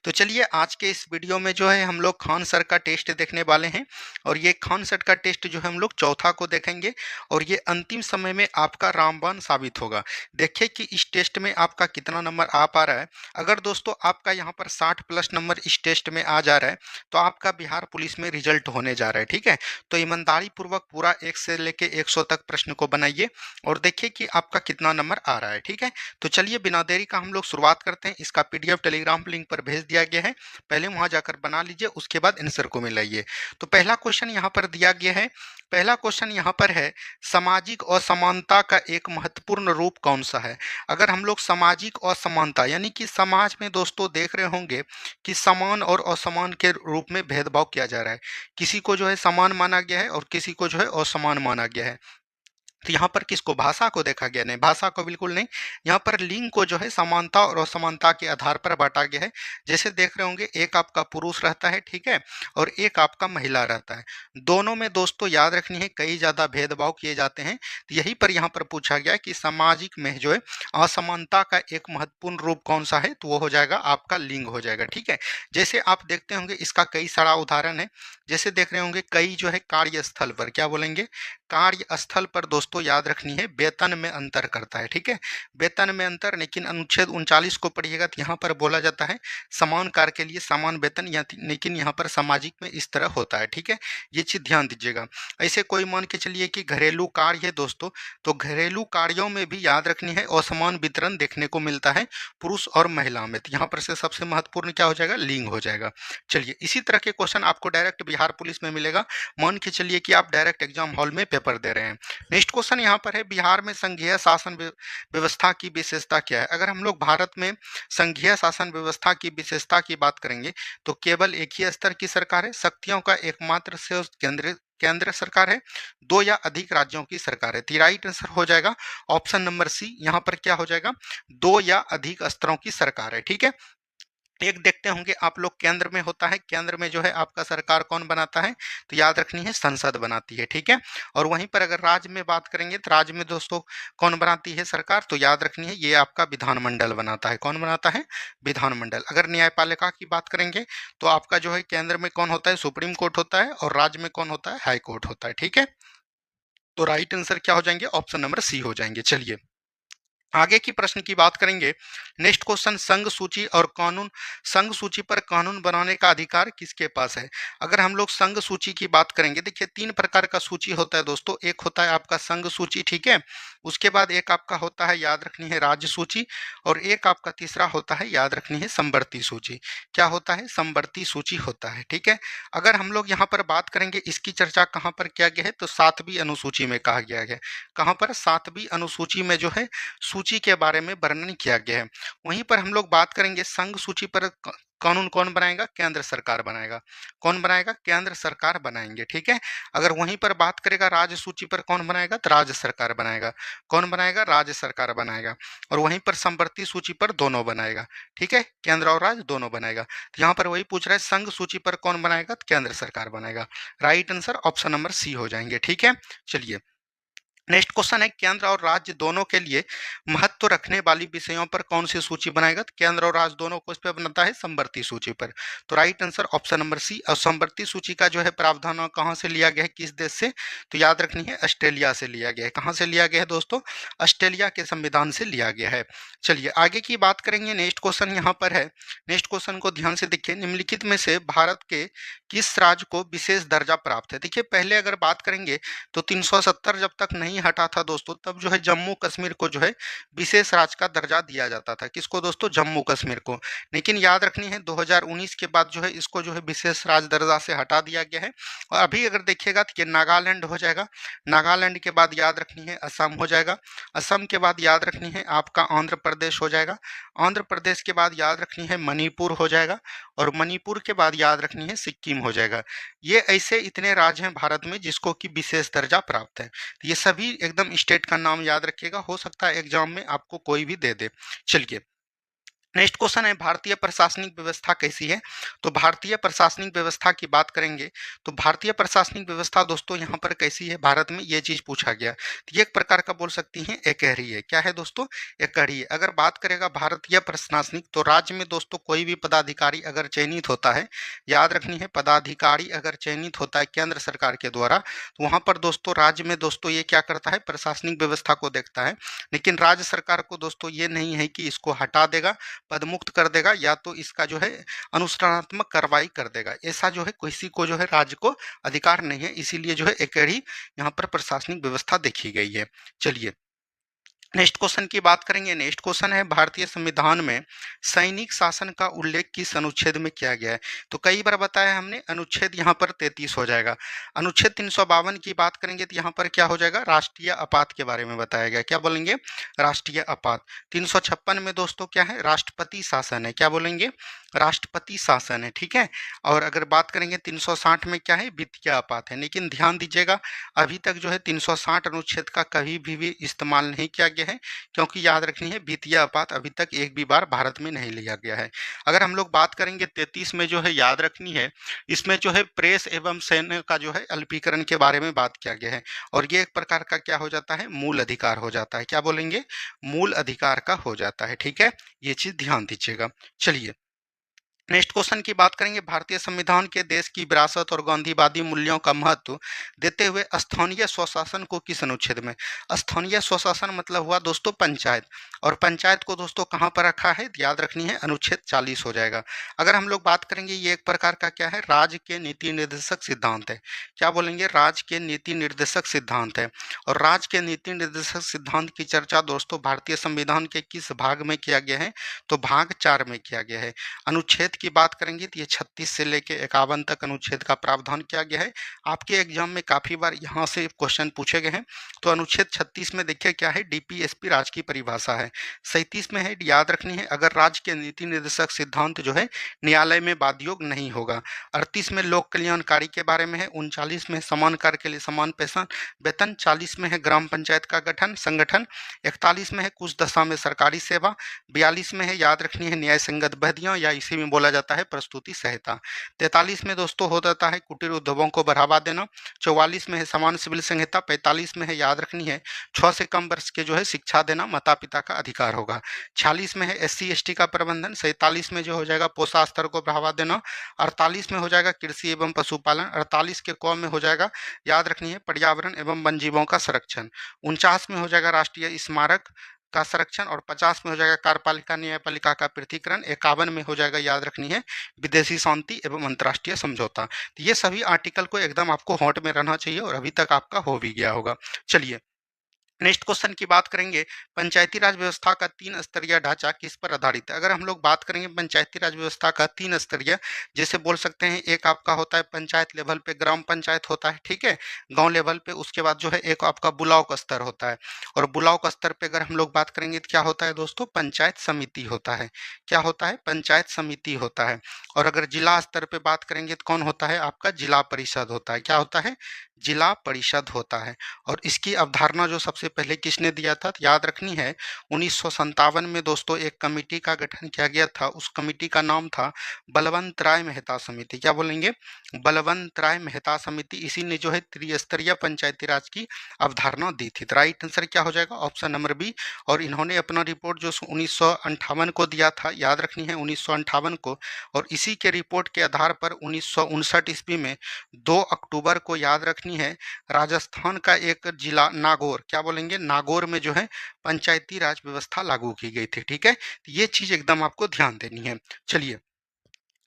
तो चलिए आज के इस वीडियो में जो है हम लोग खान सर का टेस्ट देखने वाले हैं और ये खान सर का टेस्ट जो है हम लोग चौथा को देखेंगे और ये अंतिम समय में आपका रामबाण साबित होगा। देखिए कि इस टेस्ट में आपका कितना नंबर आ पा रहा है। अगर दोस्तों आपका यहाँ पर 60 प्लस नंबर इस टेस्ट में आ जा रहा है तो आपका बिहार पुलिस में रिजल्ट होने जा रहा है। ठीक है, तो ईमानदारी पूर्वक पूरा 1 से लेके 100 तक प्रश्न को बनाइए और देखिए कि आपका कितना नंबर आ रहा है। ठीक है, तो चलिए बिना देरी का हम लोग शुरुआत करते हैं। इसका पीडीएफ टेलीग्राम लिंक पर भेज दिया गया है, पहले वहां जाकर बना लीजिए, उसके बाद आंसर को मिलाइए। तो पहला क्वेश्चन यहाँ पर दिया गया है। पहला क्वेश्चन यहाँ पर है, सामाजिक असमानता का एक महत्वपूर्ण रूप कौन सा है। अगर हम लोग सामाजिक असमानता यानी कि समाज में दोस्तों देख रहे होंगे कि समान और असमान के रूप में भेदभाव किया जा रहा है, किसी को जो है समान माना गया है और किसी को जो है असमान माना गया है। तो यहाँ पर किसको, भाषा को देखा गया, नहीं भाषा को बिल्कुल नहीं, यहाँ पर लिंग को जो है समानता और असमानता के आधार पर बांटा गया है। जैसे देख रहे होंगे एक आपका पुरुष रहता है, ठीक है, और एक आपका महिला रहता है। दोनों में दोस्तों याद रखनी है कई ज्यादा भेदभाव किए जाते हैं। तो यही पर यहाँ पर पूछा गया कि सामाजिक में जो है असमानता का एक महत्वपूर्ण रूप कौन सा है, तो वो हो जाएगा आपका लिंग हो जाएगा। ठीक है, जैसे आप देखते होंगे इसका कई सारा उदाहरण है। जैसे देख रहे होंगे कई जो है कार्यस्थल पर, क्या बोलेंगे, कार्यस्थल पर दोस्तों याद रखनी है वेतन में अंतर करता है। ठीक है, वेतन में अंतर, लेकिन अनुच्छेद 39 को पढ़िएगा तो यहाँ पर बोला जाता है समान कार्य के लिए समान वेतन, लेकिन यहाँ पर सामाजिक में इस तरह होता है। ठीक है, ये चीज ध्यान दीजिएगा। ऐसे कोई मान के चलिए कि घरेलू कार्य है दोस्तों, तो घरेलू कार्यों में भी याद रखनी है असमान वितरण देखने को मिलता है पुरुष और महिला में। तो यहाँ पर से सबसे महत्वपूर्ण क्या हो जाएगा, लिंग हो जाएगा। चलिए इसी तरह के क्वेश्चन आपको डायरेक्ट बिहार पुलिस में मिलेगा। मान के चलिए कि आप डायरेक्ट एग्जाम हॉल में पेपर दे रहे हैं। नेक्स्ट क्वेश्चन यहाँ पर है, बिहार में संघीय शासन व्यवस्था की विशेषता क्या है। अगर हम लोग भारत में संघीय शासन व्यवस्था की विशेषता की बात करेंगे तो केवल एक ही स्तर की सरकार है, शक्तियों का एकमात्र से केंद्र सरकार है, दो या अधिक राज्यों की सरकार है। तो राइट आंसर हो जाएगा ऑप्शन नंबर सी, यहाँ पर क्या हो जाएगा, दो या अधिक स्तरों की सरकार है। ठीक है, एक देखते होंगे आप लोग केंद्र में होता है, केंद्र में जो है आपका सरकार कौन बनाता है, तो याद रखनी है संसद बनाती है। ठीक है, और वहीं पर अगर राज्य में बात करेंगे तो राज्य में दोस्तों कौन बनाती है सरकार, तो याद रखनी है ये आपका विधानमंडल बनाता है। कौन बनाता है, विधानमंडल। अगर न्यायपालिका की बात करेंगे तो आपका जो है केंद्र में कौन होता है, सुप्रीम कोर्ट होता है, और राज्य में कौन होता है, हाई कोर्ट होता है। ठीक है, तो राइट आंसर क्या हो जाएंगे, ऑप्शन नंबर सी हो जाएंगे। चलिए आगे की प्रश्न की बात करेंगे। नेक्स्ट क्वेश्चन, संघ सूची और कानून, संघ सूची पर कानून बनाने का अधिकार किसके पास है। अगर हम लोग संघ सूची की बात करेंगे, देखिए तीन प्रकार का सूची होता है दोस्तों। एक होता है आपका संघ सूची, ठीक है, उसके बाद एक आपका होता है याद रखनी है राज्य सूची, और एक आपका तीसरा होता है याद रखनी है समवर्ती सूची। क्या होता है, समवर्ती सूची होता है। ठीक है, अगर हम लोग यहाँ पर बात करेंगे इसकी चर्चा कहाँ पर किया गया है, तो 7वीं अनुसूची में कहा गया है। कहाँ पर, 7वीं अनुसूची में जो है सूची के बारे में वर्णन किया गया है। वहीं पर हम लोग बात करेंगे संघ सूची पर कानून कौन बनाएगा, केंद्र सरकार बनाएगा। कौन बनाएगा, केंद्र सरकार बनाएंगे। ठीक है, अगर वहीं पर बात करेगा राज्य सूची पर कौन बनाएगा, तो राज्य सरकार बनाएगा। कौन बनाएगा, राज्य सरकार बनाएगा। और वहीं पर समवर्ती सूची पर दोनों बनाएगा। ठीक है, केंद्र और राज्य दोनों बनाएगा। तो यहाँ पर वही पूछ रहा है संघ सूची पर कौन बनाएगा, तो केंद्र सरकार बनाएगा। Right answer option number C हो जाएंगे। ठीक है, चलिए नेक्स्ट क्वेश्चन है, केंद्र और राज्य दोनों के लिए महत्व रखने वाली विषयों पर कौन सी सूची बनाएगा, तो केंद्र और राज्य दोनों को इस पर बनता है समवर्ती सूची पर। तो right answer option number C. और समवर्ती सूची का जो है प्रावधान कहाँ से लिया गया है, किस देश से, तो याद रखनी है ऑस्ट्रेलिया से लिया गया है। कहाँ से लिया गया है दोस्तों, ऑस्ट्रेलिया के संविधान से लिया गया है। चलिए आगे की बात करेंगे। नेक्स्ट क्वेश्चन यहाँ पर है, नेक्स्ट क्वेश्चन को ध्यान से देखिए, निम्नलिखित में से भारत के किस राज्य को विशेष दर्जा प्राप्त है। देखिए पहले अगर बात करेंगे तो 370 जब तक नहीं हटा था दोस्तों, तब जो है जम्मू कश्मीर को जो है विशेष राज्य का दर्जा दिया जाता था। किसको दोस्तों, जम्मू कश्मीर को। लेकिन याद रखनी है 2019 के बाद जो है इसको जो है विशेष राज्य दर्जा से हटा दिया गया है। और अभी अगर देखिएगा तो ये नागालैंड हो जाएगा। नागालैंड के बाद याद रखनी है असम हो जाएगा। असम के बाद याद रखनी है आपका आंध्र प्रदेश हो जाएगा। आंध्र प्रदेश के बाद याद रखनी है मणिपुर हो जाएगा। और मणिपुर के बाद याद रखनी है सिक्किम हो जाएगा। ये ऐसे इतने राज्य हैं भारत में जिसको कि विशेष दर्जा प्राप्त है। ये सभी एकदम स्टेट का नाम याद रखिएगा, हो सकता है एग्जाम में आपको कोई भी दे दे। चलिए नेक्स्ट क्वेश्चन है भारतीय प्रशासनिक व्यवस्था कैसी है। तो भारतीय प्रशासनिक व्यवस्था की बात करेंगे तो भारतीय प्रशासनिक व्यवस्था दोस्तों यहाँ पर कैसी है, भारत में ये चीज पूछा गया। तो ये एक प्रकार का बोल सकती हैं एकहरी है। क्या है दोस्तों, एकहरी है। अगर बात करेगा भारतीय प्रशासनिक तो राज्य में दोस्तों कोई भी पदाधिकारी अगर चयनित होता है, याद रखनी है, पदाधिकारी अगर चयनित होता है केंद्र सरकार के द्वारा तो वहां पर दोस्तों राज्य में दोस्तों ये क्या करता है, प्रशासनिक व्यवस्था को देखता है। लेकिन राज्य सरकार को दोस्तों ये नहीं है कि इसको हटा देगा, पदमुक्त कर देगा या तो इसका जो है अनुशासनात्मक कार्रवाई कर देगा, ऐसा जो है किसी को जो है राज्य को अधिकार नहीं है। इसीलिए जो है एकड़ी यहाँ पर प्रशासनिक व्यवस्था देखी गई है। चलिए नेक्स्ट क्वेश्चन की बात करेंगे। नेक्स्ट क्वेश्चन है भारतीय संविधान में सैनिक शासन का उल्लेख किस अनुच्छेद में किया गया है। तो कई बार बताया हमने, अनुच्छेद यहाँ पर 33 हो जाएगा। अनुच्छेद 352 की बात करेंगे तो यहाँ पर क्या हो जाएगा, राष्ट्रीय आपात के बारे में बताया गया। क्या बोलेंगे, राष्ट्रीय आपात। 356 में दोस्तों क्या है, राष्ट्रपति शासन है। क्या बोलेंगे, राष्ट्रपति शासन है। ठीक है। और अगर बात करेंगे 360 में क्या है, वित्तीय आपात है। लेकिन ध्यान दीजिएगा अभी तक जो है 360 अनुच्छेद का कभी भी इस्तेमाल नहीं किया गया है, क्योंकि याद रखनी है वित्तीय आपात अभी तक एक भी बार भारत में नहीं लिया गया है। अगर हम लोग बात करेंगे 33 में जो है, याद रखनी है इसमें जो है प्रेस एवं सैन्य का जो है अल्पीकरण के बारे में बात किया गया है। और ये एक प्रकार का क्या हो जाता है, मूल अधिकार हो जाता है। क्या बोलेंगे, मूल अधिकार का हो जाता है। ठीक है, ये चीज ध्यान दीजिएगा। चलिए नेक्स्ट क्वेश्चन की बात करेंगे। भारतीय संविधान के देश की विरासत और गांधीवादी मूल्यों का महत्व देते हुए स्थानीय स्वशासन को किस अनुच्छेद में, स्थानीय स्वशासन मतलब हुआ दोस्तों पंचायत, और पंचायत को दोस्तों कहां पर रखा है, याद रखनी है अनुच्छेद 40 हो जाएगा। अगर हम लोग बात करेंगे ये एक प्रकार का क्या है, राज्य के नीति निर्देशक सिद्धांत है। क्या बोलेंगे, राज्य के नीति निर्देशक सिद्धांत है। और राज्य के नीति निर्देशक सिद्धांत की चर्चा दोस्तों भारतीय संविधान के किस भाग में किया गया है, तो भाग 4 में किया गया है। अनुच्छेद की बात करेंगे तो ये 36 से लेके 51 तक अनुच्छेद का प्रावधान किया गया है। आपके एग्जाम में काफी बार यहाँ से क्वेश्चन पूछे गए हैं। तो अनुच्छेद 36 में देखिए क्या है, डीपीएसपी राज्य की परिभाषा है। 37 में है, याद रखनी है, अगर राज्य के नीति निर्देशक सिद्धांत जो है न्यायालय में वादयोग नहीं होगा। 38 में लोक कल्याणकारी के बारे में है। 39 में समान कार्य के लिए समान वेतन। 40 में है ग्राम पंचायत का गठन संगठन। 41 में है कुछ दशा में सरकारी सेवा। 42 में है, याद रखनी है, न्याय संगत बहदियां या इसी में बोला जाता है प्रस्तुति संहिता। 43 में दोस्तों हो जाता है कुटीर उद्योगों को बढ़ावा देना। 44 में है समान सिविल संहिता। 45 में है, याद रखनी है, 6 से कम वर्ष के जो है शिक्षा देना माता पिता का अधिकार होगा। 46 में है एससी एसटी का प्रबंधन। 47 में जो हो जाएगा पोषण स्तर को बढ़ावा देना। 48 में हो जाएगा कृषि एवं पशुपालन। 48 के क में हो जाएगा, याद रखनी है, पर्यावरण एवं वन जीवों का संरक्षण। 49 में हो जाएगा राष्ट्रीय स्मारक का संरक्षण। और 50 में हो जाएगा कार्यपालिका न्यायपालिका का पृथकीकरण। 51 में हो जाएगा, याद रखनी है, विदेशी शांति एवं अंतर्राष्ट्रीय समझौता। तो ये सभी आर्टिकल को एकदम आपको होट में रहना चाहिए और अभी तक आपका हो भी गया होगा। चलिए नेक्स्ट क्वेश्चन की बात करेंगे। पंचायती राज व्यवस्था का 3 स्तरीय ढांचा किस पर आधारित है। अगर हम लोग बात करेंगे पंचायती राज व्यवस्था का 3 स्तरीय, जैसे बोल सकते हैं एक आपका होता है पंचायत लेवल पे ग्राम पंचायत होता है, ठीक है, गांव लेवल पे। उसके बाद जो है एक आपका ब्लॉक स्तर होता है। और ब्लॉक स्तर पे अगर हम लोग बात करेंगे तो क्या होता है दोस्तों, पंचायत समिति होता है। क्या होता है, पंचायत समिति होता है। और अगर जिला स्तर पे बात करेंगे तो कौन होता है, आपका जिला परिषद होता है। क्या होता है, जिला परिषद होता है। और इसकी अवधारणा जो सबसे पहले किसने दिया था, तो याद रखनी है 1957 में दोस्तों एक कमेटी का गठन किया गया था। उस कमेटी का नाम था बलवंत राय मेहता समिति। क्या बोलेंगे, बलवंत राय मेहता समिति। इसी ने जो है त्रिस्तरीय पंचायती राज की अवधारणा दी थी। तो राइट आंसर क्या हो जाएगा, ऑप्शन नंबर बी। और इन्होंने अपना रिपोर्ट जो 1958 को दिया था, याद रखनी है 1958 को। और इसी के रिपोर्ट के आधार पर 1959 ईस्वी में 2 अक्टूबर को, याद रखनी है, राजस्थान का एक जिला नागौर, क्या बोलेंगे, नागौर में जो है पंचायती राज व्यवस्था लागू की गई थी। ठीक है, तो ये चीज एकदम आपको ध्यान देनी है। चलिए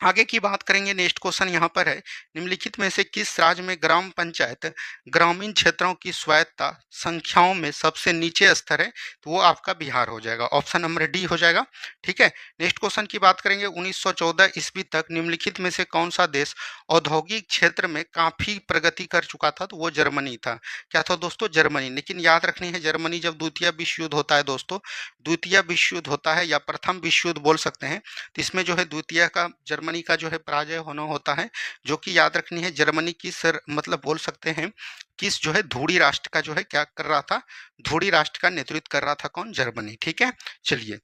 आगे की बात करेंगे। नेक्स्ट क्वेश्चन यहाँ पर है, निम्नलिखित में से किस राज्य में ग्राम पंचायत ग्रामीण क्षेत्रों की स्वायत्तता संख्याओं में सबसे नीचे स्तर है, तो वो आपका बिहार हो जाएगा। ऑप्शन नंबर डी हो जाएगा। ठीक है, नेक्स्ट क्वेश्चन की बात करेंगे। 1914 ईस्वी तक निम्नलिखित में से कौन सा देश औद्योगिक क्षेत्र में काफी प्रगति कर चुका था, तो वो जर्मनी था। क्या था दोस्तों, जर्मनी। लेकिन याद रखनी है, जर्मनी जब द्वितीय विश्व युद्ध होता है दोस्तों, द्वितीय विश्व युद्ध होता है या प्रथम विश्व युद्ध बोल सकते हैं, तो इसमें जो है द्वितीय का जर्मनी का जो है पराजय होना होता है। जो कि याद रखनी है जर्मनी की सर मतलब बोल सकते हैं किस जो है धूड़ी राष्ट्र का जो है क्या कर रहा था, धूड़ी राष्ट्र का नेतृत्व कर रहा था कौन, जर्मनी। ठीक है, चलिए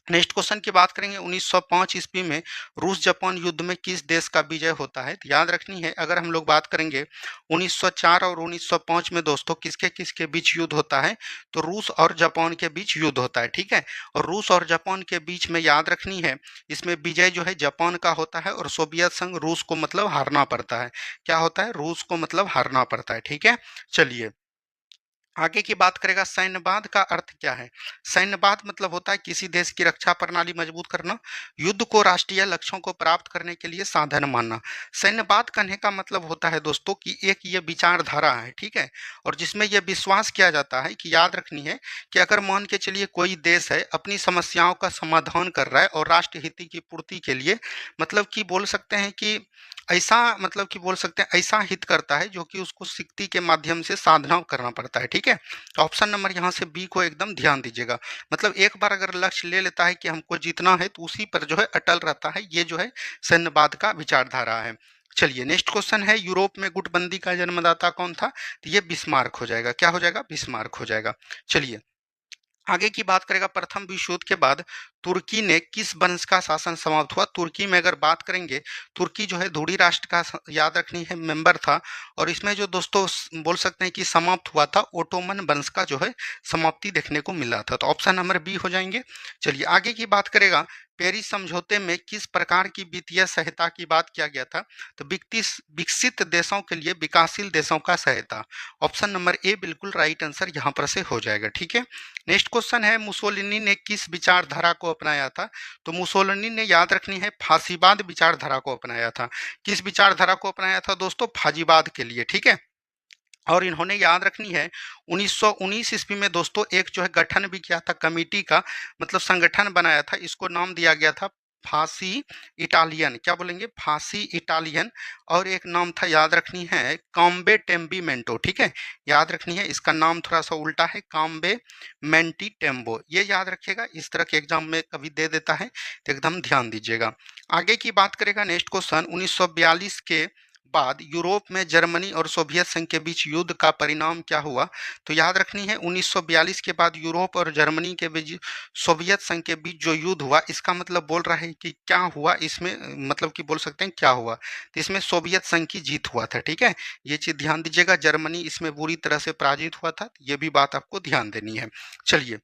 नेक्स्ट क्वेश्चन की बात करेंगे 1905 ईस्वी में रूस जापान युद्ध में किस देश का विजय होता है। तो याद रखनी है, अगर हम लोग बात करेंगे 1904 और 1905 में दोस्तों किसके किसके बीच युद्ध होता है, तो रूस और जापान के बीच युद्ध होता है। ठीक है, और रूस और जापान के बीच में याद रखनी है, इसमें विजय जो है जापान का होता है और सोवियत संघ रूस को मतलब हारना पड़ता है। क्या होता है, रूस को मतलब हारना पड़ता है। ठीक है, चलिए आगे की बात करेगा। सैन्यवाद का अर्थ क्या है। सैन्यवाद मतलब होता है किसी देश की रक्षा प्रणाली मजबूत करना, युद्ध को राष्ट्रीय लक्ष्यों को प्राप्त करने के लिए साधन मानना। सैन्यवाद कहने का मतलब होता है दोस्तों कि एक ये विचारधारा है, ठीक है, और जिसमें यह विश्वास किया जाता है कि याद रखनी है कि अगर मान के चलिए कोई देश है अपनी समस्याओं का समाधान कर रहा है और राष्ट्र हित की पूर्ति के लिए मतलब कि बोल सकते हैं कि ऐसा मतलब कि बोल सकते हैं ऐसा हित करता है जो कि उसको शक्ति के माध्यम से साधना करना पड़ता है। ठीक है, तो ऑप्शन नंबर यहाँ से बी को एकदम ध्यान दीजिएगा। मतलब एक बार अगर लक्ष्य ले लेता है कि हमको जीतना है तो उसी पर जो है अटल रहता है, ये जो है सैन्यवाद का विचारधारा है। चलिए नेक्स्ट क्वेश्चन है, यूरोप में गुटबंदी का जन्मदाता कौन था। तो ये बिस्मार्क हो जाएगा। क्या हो जाएगा, बिस्मार्क हो जाएगा। चलिए आगे की बात करेगा। प्रथम विश्व युद्ध के बाद तुर्की ने किस वंश का शासन समाप्त हुआ। तुर्की में अगर बात करेंगे, तुर्की जो है धुरी राष्ट्र का याद रखनी है मेंबर था, और इसमें जो दोस्तों बोल सकते हैं कि समाप्त हुआ था, ओटोमन वंश का जो है समाप्ति देखने को मिला था। तो ऑप्शन नंबर बी हो जाएंगे। चलिए आगे की बात करेगा। पेरिस समझौते में किस प्रकार की वित्तीय सहायता की बात किया गया था। तो विकसित देशों के लिए विकासशील देशों का सहायता। ऑप्शन नंबर ए बिल्कुल राइट आंसर यहाँ पर से हो जाएगा। ठीक है, नेक्स्ट क्वेश्चन है, मुसोलिनी ने किस विचारधारा को अपनाया था। तो मुसोलिनी ने याद रखनी है फांसीवाद विचारधारा को अपनाया था। किस विचारधारा को अपनाया था दोस्तों, फांसीवाद के लिए। ठीक है, और इन्होंने याद रखनी है 1919 ईस्वी में दोस्तों एक जो है गठन भी किया था कमेटी का, मतलब संगठन बनाया था, इसको नाम दिया गया था फांसी इटालियन। क्या बोलेंगे, फांसी इटालियन। और एक नाम था याद रखनी है काम्बे टेम्बीमेंटो। ठीक है, याद रखनी है इसका नाम थोड़ा सा उल्टा है, काम्बे मेंटी टेम्बो। ये याद रखिएगा, इस तरह के एग्जाम में कभी दे देता है तो एकदम ध्यान दीजिएगा। आगे की बात करेगा। नेक्स्ट क्वेश्चन, 1942 के बाद यूरोप में जर्मनी और सोवियत संघ के बीच युद्ध का परिणाम क्या हुआ। तो याद रखनी है 1942 के बाद यूरोप और जर्मनी के बीच सोवियत संघ के बीच जो युद्ध हुआ, इसका मतलब बोल रहा है कि क्या हुआ इसमें, मतलब कि बोल सकते हैं क्या हुआ, तो इसमें सोवियत संघ की जीत हुआ था। ठीक है, ये चीज ध्यान दीजिएगा, जर्मनी इसमें बुरी तरह से पराजित हुआ था, ये भी बात आपको ध्यान देनी है। चलिए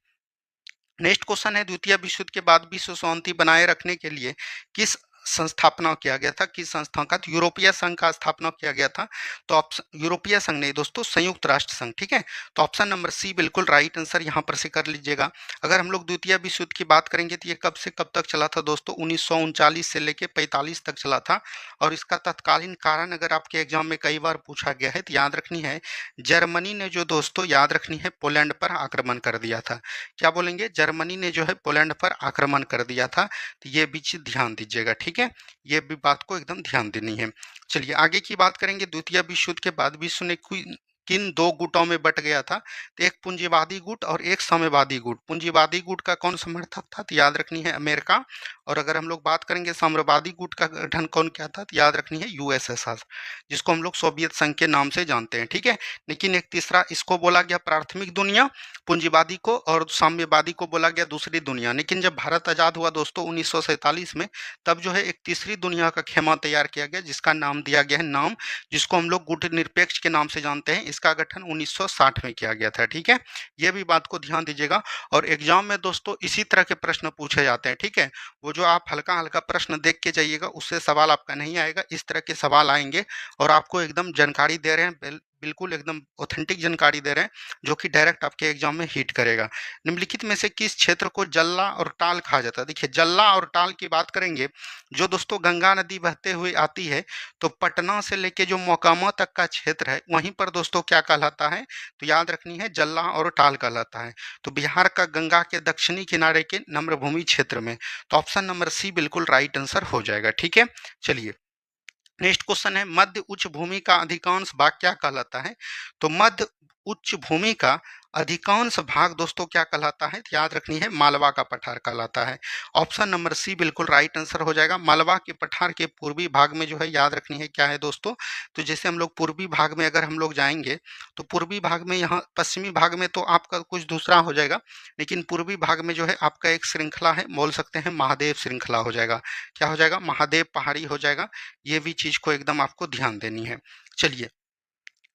नेक्स्ट क्वेश्चन है, द्वितीय विश्व युद्ध के बाद विश्व शांति बनाए रखने के लिए किस संस्थापना किया गया था, किस संस्था का। तो यूरोपीय संघ का स्थापना किया गया था। तो ऑप्शन यूरोपीय संघ नहीं दोस्तों, संयुक्त राष्ट्र संघ। ठीक है, तो ऑप्शन नंबर सी बिल्कुल राइट आंसर यहाँ पर से कर लीजिएगा। अगर हम लोग द्वितीय विश्व युद्ध की बात करेंगे तो ये कब से कब तक चला था दोस्तों, 1939 से लेके 45 तक चला था। और इसका तत्कालीन कारण अगर आपके एग्जाम में कई बार पूछा गया है तो याद रखनी है, जर्मनी ने जो दोस्तों याद रखनी है पोलैंड पर आक्रमण कर दिया था। क्या बोलेंगे, जर्मनी ने जो है पोलैंड पर आक्रमण कर दिया था। तो ये भी चीज ध्यान दीजिएगा। ठीक है, ये भी बात को एकदम ध्यान देनी है। चलिए आगे की बात करेंगे। द्वितीय विश्व युद्ध के बाद विश्व ने किन दो गुटों में बट गया था। तो एक पूंजीवादी गुट और एक साम्यवादी गुट। पूंजीवादी गुट का कौन समर्थक था, तो याद रखनी है अमेरिका। और अगर हम लोग बात करेंगे साम्यवादी गुट का गठन कौन किया था, तो याद रखनी है यूएसएसआर, जिसको हम लोग सोवियत संघ के नाम से जानते हैं। ठीक है, लेकिन एक तीसरा इसको बोला गया प्राथमिक दुनिया पूंजीवादी को, और साम्यवादी को बोला गया दूसरी दुनिया। लेकिन जब भारत आजाद हुआ दोस्तों 1947 में, तब जो है एक तीसरी दुनिया का खेमा तैयार किया गया, जिसका नाम दिया गया है नाम, जिसको हम लोग गुट निरपेक्ष के नाम से जानते हैं। इसका गठन 1960 में किया गया था। ठीक है, ये भी बात को ध्यान दीजिएगा। और एग्जाम में दोस्तों इसी तरह के प्रश्न पूछे जाते हैं। ठीक है, वो जो आप हल्का हल्का प्रश्न देख के जाइएगा, उससे सवाल आपका नहीं आएगा, इस तरह के सवाल आएंगे। और आपको एकदम जानकारी दे रहे हैं, बिल्कुल एकदम ऑथेंटिक जानकारी दे रहे हैं, जो कि डायरेक्ट आपके एग्जाम में हिट करेगा। निम्नलिखित में से किस क्षेत्र को जल्ला और टाल कहा जाता है। देखिए जल्ला और टाल की बात करेंगे, जो दोस्तों गंगा नदी बहते हुए आती है, तो पटना से लेके जो मोकामा तक का क्षेत्र है, वहीं पर दोस्तों क्या कहलाता है, तो याद रखनी है जल्ला और टाल कहलाता है। तो बिहार का गंगा के दक्षिणी किनारे के नम्रभूमि क्षेत्र में। तो ऑप्शन नंबर सी बिल्कुल राइट आंसर हो जाएगा। ठीक है, चलिए नेक्स्ट क्वेश्चन है, मध्य उच्च भूमि का अधिकांश भाग क्या कहलाता है। तो मध्य उच्च भूमि का अधिकांश भाग दोस्तों क्या कहलाता है, याद रखनी है, मालवा का पठार कहलाता है। ऑप्शन नंबर सी बिल्कुल राइट आंसर हो जाएगा। मालवा के पठार के पूर्वी भाग में जो है याद रखनी है क्या है दोस्तों, तो जैसे हम लोग पूर्वी भाग में अगर हम लोग जाएंगे तो पूर्वी भाग में, यहाँ पश्चिमी भाग में तो आपका कुछ दूसरा हो जाएगा, लेकिन पूर्वी भाग में जो है आपका एक श्रृंखला है, बोल सकते हैं महादेव श्रृंखला हो जाएगा। क्या हो जाएगा, महादेव पहाड़ी हो जाएगा। ये भी चीज को एकदम आपको ध्यान देनी है। चलिए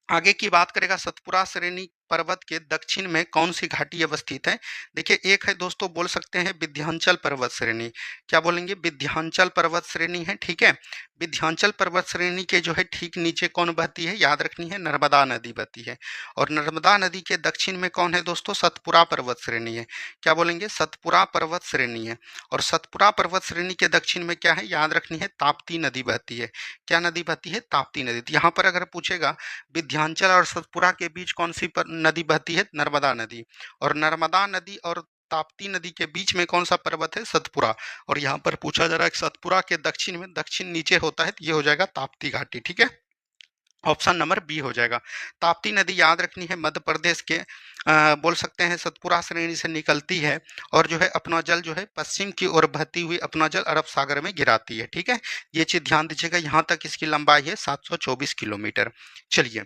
आगे की बात करेगा, सतपुरा श्रेणी पर्वत के दक्षिण में कौन सी घाटी अवस्थित है। देखिए एक है दोस्तों, बोल सकते हैं विंध्याचल पर्वत श्रेणी। क्या बोलेंगे, विंध्याचल पर्वत श्रेणी है, ठीक है। विंध्याचल पर्वत श्रेणी के जो है ठीक नीचे कौन बहती है, याद रखनी है, नर्मदा नदी बहती है। और नर्मदा नदी के दक्षिण में कौन है दोस्तों, सतपुरा पर्वत श्रेणी है। क्या बोलेंगे, सतपुरा पर्वत श्रेणी है। और सतपुरा पर्वत श्रेणी के दक्षिण में क्या है, याद रखनी है, ताप्ती नदी बहती है। क्या नदी बहती है, ताप्ती नदी। तो यहाँ पर अगर पूछेगा विंध्याचल और सतपुरा के बीच कौन सी नदी बहती है, नर्मदा नदी। और नर्मदा नदी और ताप्ती नदी के बीच में कौन सा पर्वत है, सतपुरा। और यहाँ पर पूछा जा रहा है कि सतपुरा के दक्षिण में, दक्षिण नीचे होता है, तो ये हो जाएगा ताप्ती घाटी, ठीक है। ऑप्शन नंबर बी हो जाएगा। ताप्ती नदी याद रखनी है, मध्य प्रदेश के बोल सकते हैं सतपुरा श्रेणी से निकलती है और जो है अपना जल जो है पश्चिम की ओर बहती हुई अपना जल अरब सागर में गिराती है, ठीक है। ये चीज ध्यान दीजिएगा। यहाँ तक इसकी लंबाई है 724 किलोमीटर। चलिए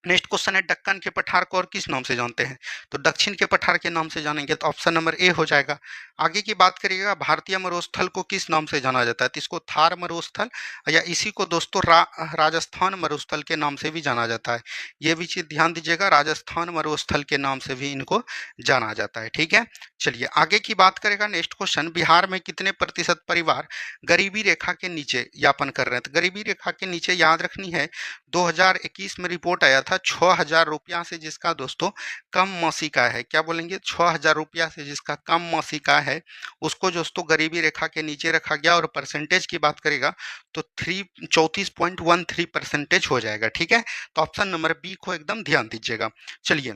नेक्स्ट क्वेश्चन है, दक्कन के पठार को और किस नाम से जानते हैं, तो दक्षिण के पठार के नाम से जानेंगे, तो ऑप्शन नंबर ए हो जाएगा। आगे की बात करिएगा, भारतीय मरुस्थल को किस नाम से जाना जाता है, तो इसको थार मरुस्थल या इसी को दोस्तों राजस्थान मरुस्थल के नाम से भी जाना जाता है। ये भी चीज ध्यान दीजिएगा, राजस्थान मरुस्थल के नाम से भी इनको जाना जाता है, ठीक है। चलिए आगे की बात करेगा, नेक्स्ट क्वेश्चन, बिहार में कितने प्रतिशत परिवार गरीबी रेखा के नीचे यापन कर रहे हैं, तो गरीबी रेखा के नीचे याद रखनी है, 2021 में रिपोर्ट आया था 6,000 रुपया से जिसका दोस्तों कम मासिक आय है। क्या बोलेंगे, 6,000 रुपया से जिसका कम मासिक आय है उसको दोस्तों गरीबी रेखा के नीचे रखा गया। और परसेंटेज की बात करेगा तो 34.13% हो जाएगा, ठीक है। तो ऑप्शन नंबर बी को एकदम ध्यान दीजिएगा। चलिए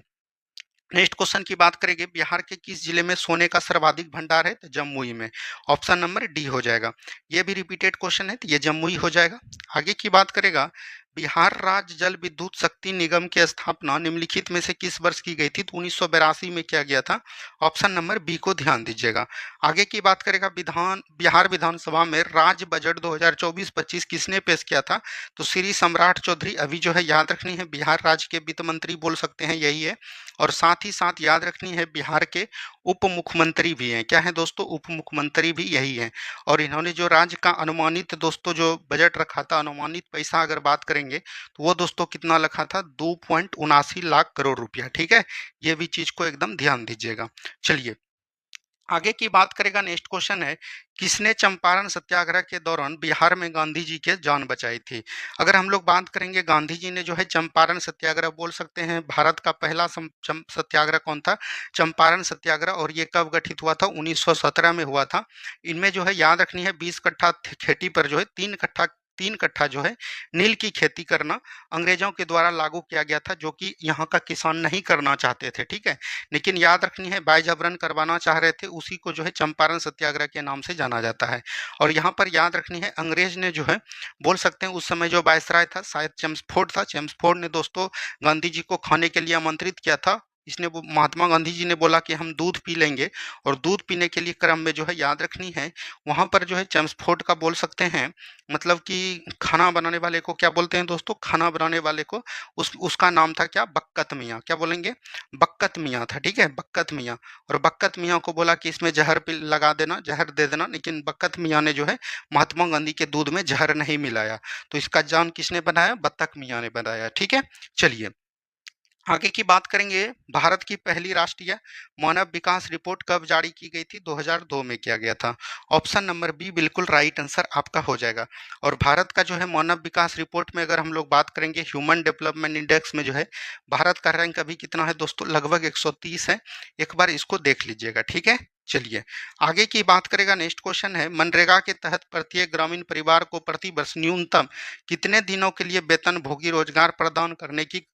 नेक्स्ट क्वेश्चन की बात करेंगे, बिहार के किस जिले में सोने का सर्वाधिक भंडार है, तो जमुई में। ऑप्शन नंबर डी हो जाएगा। ये भी रिपीटेड क्वेश्चन है, तो ये जमुई हो जाएगा। आगे की बात करेगा, बिहार राज्य जल विद्युत शक्ति निगम की स्थापना निम्नलिखित में से किस वर्ष की गई थी, तो 1982 में किया गया था। ऑप्शन नंबर बी को ध्यान दीजिएगा। आगे की बात करेगा, बिहार विधानसभा में राज्य बजट 2024-25 किसने पेश किया था, तो श्री सम्राट चौधरी। अभी जो है याद रखनी है, बिहार राज्य के वित्त मंत्री बोल सकते हैं, यही है। और साथ ही साथ याद रखनी है, बिहार के उप मुख्यमंत्री भी हैं। क्या है दोस्तों, उप मुख्यमंत्री भी यही है। और इन्होंने जो राज्य का अनुमानित दोस्तों जो बजट रखा था, अनुमानित पैसा अगर बात करेंगे तो वो दोस्तों कितना रखा था, 2.79 लाख करोड़ रुपया, ठीक है। ये भी चीज को एकदम ध्यान दीजिएगा। चलिए आगे की बात करेगा, नेक्स्ट क्वेश्चन है, किसने चंपारण सत्याग्रह के दौरान बिहार में गांधी जी के जान बचाई थी। अगर हम लोग बात करेंगे, गांधी जी ने जो है चंपारण सत्याग्रह, बोल सकते हैं भारत का पहला सत्याग्रह कौन था, चंपारण सत्याग्रह। और ये कब गठित हुआ था, 1917 में हुआ था। इनमें जो है याद रखनी है, 20 कट्ठा खेती पर जो है 3 कट्ठा जो है नील की खेती करना अंग्रेजों के द्वारा लागू किया गया था, जो कि यहाँ का किसान नहीं करना चाहते थे, ठीक है। लेकिन याद रखनी है, बाय जबरन करवाना चाह रहे थे, उसी को जो है चंपारण सत्याग्रह के नाम से जाना जाता है। और यहाँ पर याद रखनी है, अंग्रेज ने जो है, बोल सकते हैं उस समय जो वायसराय था शायद चेम्सफोर्ड था, चेम्सफोर्ड ने दोस्तों गांधी जी को खाने के लिए आमंत्रित किया था। इसने वो महात्मा गांधी जी ने बोला कि हम दूध पी लेंगे, और दूध पीने के लिए क्रम में जो है याद रखनी है, वहाँ पर जो है चेम्सफोर्ड का बोल सकते हैं, मतलब कि खाना बनाने वाले को क्या बोलते हैं दोस्तों, खाना बनाने वाले को उसका नाम था क्या, बक्कत मियाँ। क्या बोलेंगे, बक्कत मियाँ था, ठीक है, बक्कत मियाँ। और बक्कत मियाँ को बोला कि इसमें जहर लगा देना, जहर दे देना, लेकिन बक्कत मियाँ ने जो है महात्मा गांधी के दूध में जहर नहीं मिलाया। तो इसका जान किसने बनाया, बत्तख मियाँ ने बनाया, ठीक है। चलिए आगे की बात करेंगे, भारत की पहली राष्ट्रीय मानव विकास रिपोर्ट कब जारी की गई थी, 2002 में किया गया था। ऑप्शन नंबर बी बिल्कुल राइट आंसर आपका हो जाएगा। और भारत का जो है मानव विकास रिपोर्ट में अगर हम लोग बात करेंगे, ह्यूमन डेवलपमेंट इंडेक्स में जो है भारत का रैंक अभी कितना है दोस्तों, लगभग 130 है। एक बार इसको देख लीजिएगा, ठीक है। चलिए आगे की बात करेगा, नेक्स्ट क्वेश्चन है, मनरेगा के तहत प्रत्येक ग्रामीण परिवार को प्रति वर्ष न्यूनतम कितने दिनों के लिए वेतन भोगी रोजगार प्रदान करने की